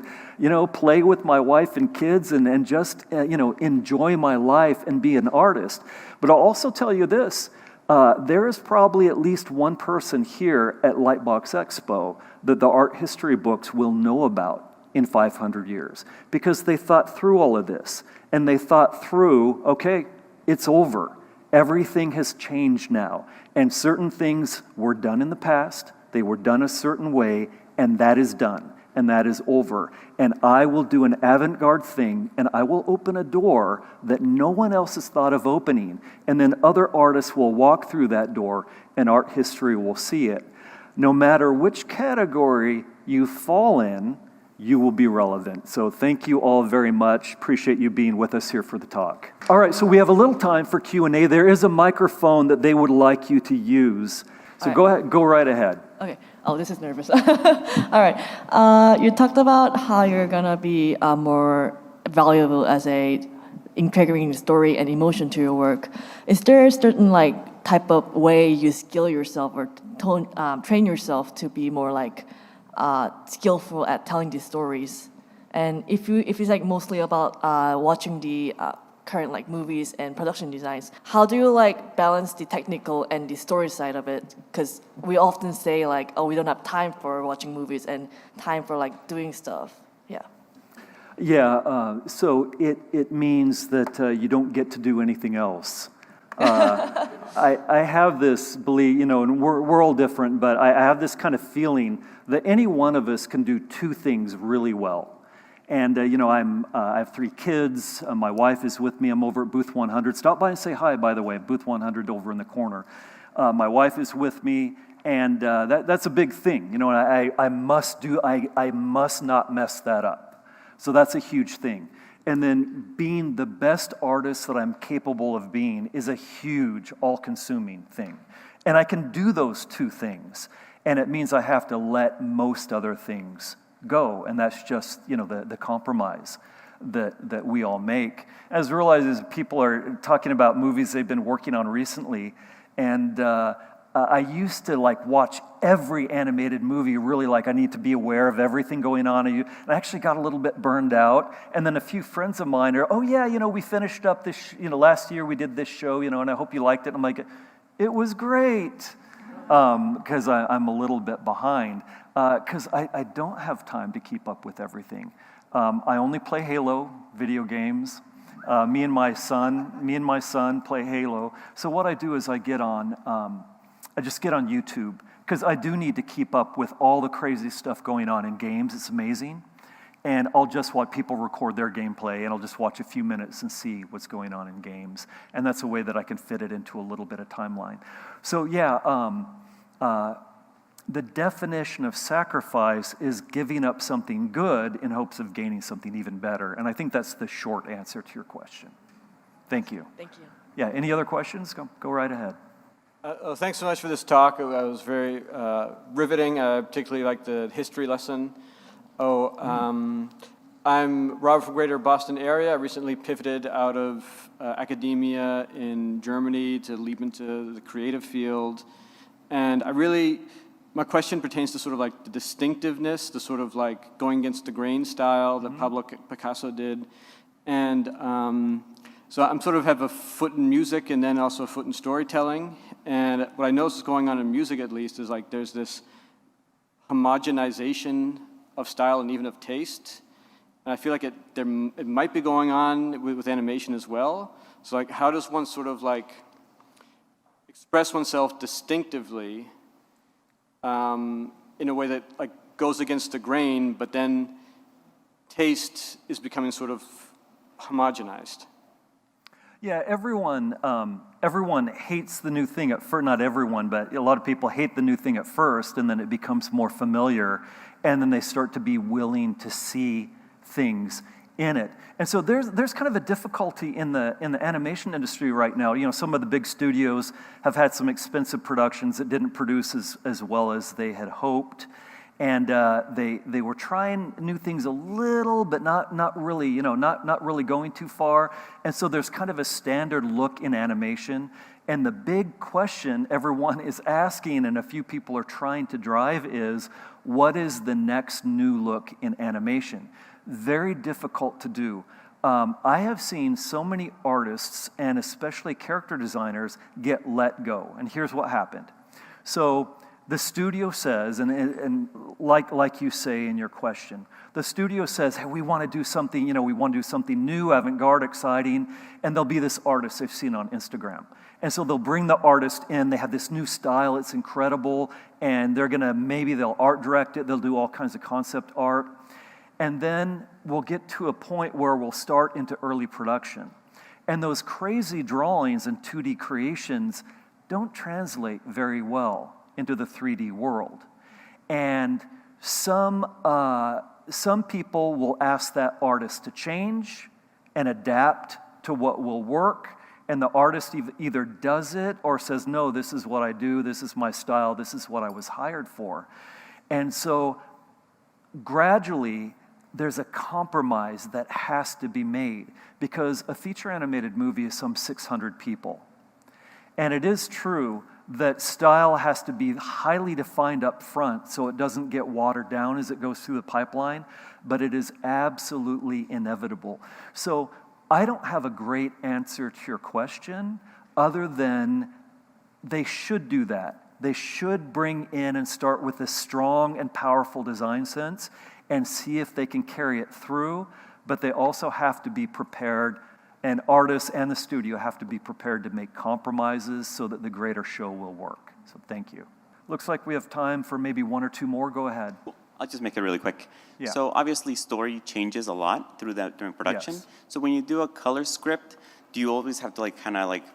play with my wife and kids and just, enjoy my life and be an artist. But I'll also tell you this. There is probably at least one person here at LightBox Expo that the art history books will know about in 500 years because they thought through all of this and they thought through, okay, it's over. Everything has changed now, and certain things were done in the past, they were done a certain way, and that is done, and that is over. And I will do an avant-garde thing, and I will open a door that no one else has thought of opening, and then other artists will walk through that door, and art history will see it. No matter which category you fall in, you will be relevant. So thank you all very much. Appreciate you being with us here for the talk. All right, so we have a little time for Q&A. There is a microphone that they would like you to use. So go ahead, go right ahead. Okay. Oh, this is nervous. All right. You talked about how you're gonna be more valuable as integrating story and emotion to your work. Is there a certain type of way you skill yourself or train yourself to be more skillful at telling these stories? And if it's mostly about watching the current movies and production designs, how do you balance the technical and the story side of it? Because we often say we don't have time for watching movies and time for doing stuff. So it means that you don't get to do anything else. I have this belief, and we're all different, but I have this kind of feeling that any one of us can do two things really well. And, I have 3 kids. My wife is with me. I'm over at Booth 100. Stop by and say hi, by the way, Booth 100 over in the corner. My wife is with me, and that's a big thing. And I must not mess that up. So that's a huge thing. And then being the best artist that I'm capable of being is a huge, all-consuming thing. And I can do those 2 things. And it means I have to let most other things go. And that's just, the compromise that we all make. As I realize people are talking about movies they've been working on recently. And I used to watch every animated movie, really I need to be aware of everything going on. And I actually got a little bit burned out. And then a few friends of mine are, we finished up this, last year we did this show, and I hope you liked it. I'm like, it was great. Because I'm a little bit behind. Because I don't have time to keep up with everything. I only play Halo video games. Me and my son play Halo. So what I do is I just get on YouTube because I do need to keep up with all the crazy stuff going on in games. It's amazing. And I'll just watch people record their gameplay, and I'll just watch a few minutes and see what's going on in games. And that's a way that I can fit it into a little bit of timeline. So the definition of sacrifice is giving up something good in hopes of gaining something even better. And I think that's the short answer to your question. Thank you. Thank you. Yeah, any other questions? Go right ahead. Thanks so much for this talk. It was very riveting. Particularly like the history lesson. I'm Robert from Greater Boston area. I recently pivoted out of academia in Germany to leap into the creative field. And my question pertains to sort of like the distinctiveness, the sort of like going against the grain style that Pablo Picasso did. And so I'm sort of have a foot in music and then also a foot in storytelling. And what I notice is going on in music at least is like there's this homogenization of style and even of taste. And I feel like it might be going on with animation as well. So like, how does one sort of like express oneself distinctively in a way that like goes against the grain, but then taste is becoming sort of homogenized? Yeah, everyone hates the new thing at first. Not everyone, but a lot of people hate the new thing at first, and then it becomes more familiar, and then they start to be willing to see things in it. And so there's kind of a difficulty in the animation industry right now. You know, some of the big studios have had some expensive productions that didn't produce as well as they had hoped. And they were trying new things a little, but not really, you know, not really going too far. And so there's kind of a standard look in animation. And the big question everyone is asking, and a few people are trying to drive, is what is the next new look in animation? Very difficult to do. I have seen so many artists, and especially character designers, get let go. And here's what happened. So the studio says, and like you say in your question, the studio says, hey, we want to do something, you know, we want to do something new, avant-garde, exciting, and there'll be this artist they've seen on Instagram. And so they'll bring the artist in, they have this new style, it's incredible, and they'll art direct it, they'll do all kinds of concept art. And then we'll get to a point where we'll start into early production. And those crazy drawings and 2D creations don't translate very well into the 3D world. And some people will ask that artist to change and adapt to what will work, and the artist either does it or says, no, this is what I do, this is my style, this is what I was hired for. And so gradually, there's a compromise that has to be made, because a feature animated movie is some 600 people. And it is true that style has to be highly defined up front so it doesn't get watered down as it goes through the pipeline, but it is absolutely inevitable. So I don't have a great answer to your question other than they should do that. They should bring in and start with a strong and powerful design sense and see if they can carry it through, but they also have to be prepared, and artists and the studio have to be prepared to make compromises so that the greater show will work. So thank you. Looks like we have time for maybe one or two more. Go ahead. I'll just make it really quick. Yeah. So obviously story changes a lot during production. Yes. So when you do a color script, do you always have to like kind of like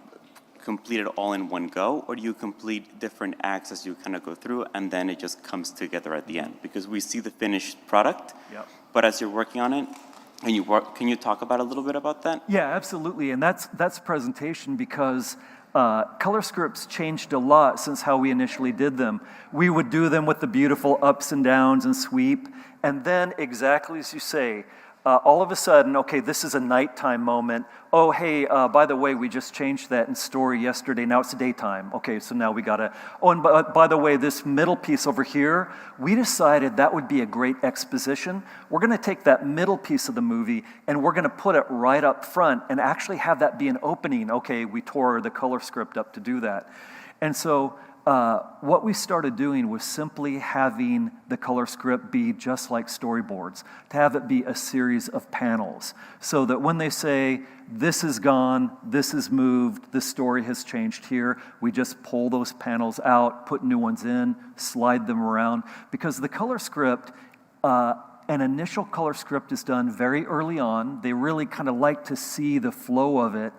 complete it all in one go, or do you complete different acts as you kind of go through and then it just comes together at the end? Because we see the finished product, Yep. but as you're working on it, and can you talk about a little bit about that? Yeah, absolutely. And that's presentation, because color scripts changed a lot since how we initially did them. We would do them with the beautiful ups and downs and sweep, and then exactly as you say, all of a sudden, okay, this is a nighttime moment. Oh, hey, by the way, we just changed that in story yesterday. Now it's daytime. Okay, so now we gotta. Oh, and by the way, this middle piece over here, we decided that would be a great exposition. We're gonna take that middle piece of the movie and we're gonna put it right up front and actually have that be an opening. Okay, we tore the color script up to do that. And so what we started doing was simply having the color script be just like storyboards, to have it be a series of panels, so that when they say, this is gone, this is moved, this story has changed here, we just pull those panels out, put new ones in, slide them around, because the color script, an initial color script is done very early on. They really kind of like to see the flow of it,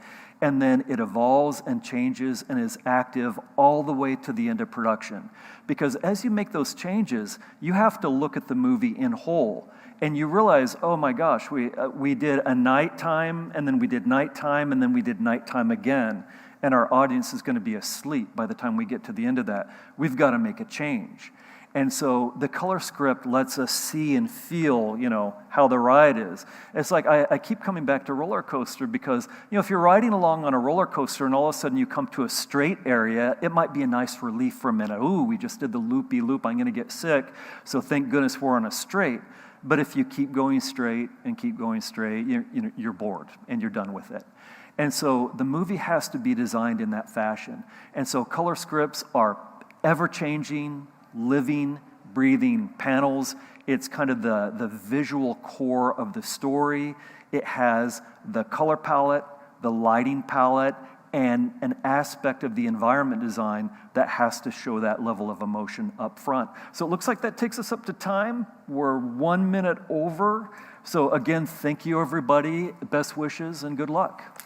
and then it evolves and changes and is active all the way to the end of production. Because as you make those changes, you have to look at the movie in whole, and you realize, oh my gosh, we did a nighttime, and then we did nighttime, and then we did nighttime again, and our audience is going to be asleep by the time we get to the end of that. We've got to make a change. And so the color script lets us see and feel, how the ride is. It's like I keep coming back to roller coaster because, if you're riding along on a roller coaster and all of a sudden you come to a straight area, it might be a nice relief for a minute. Ooh, we just did the loopy-loop, I'm going to get sick, so thank goodness we're on a straight. But if you keep going straight and keep going straight, you're bored and you're done with it. And so the movie has to be designed in that fashion. And so color scripts are ever-changing, living, breathing panels. It's kind of the visual core of the story. It has the color palette, the lighting palette, and an aspect of the environment design that has to show that level of emotion up front. So it looks like that takes us up to time. We're 1 minute over. So again, thank you everybody. Best wishes and good luck.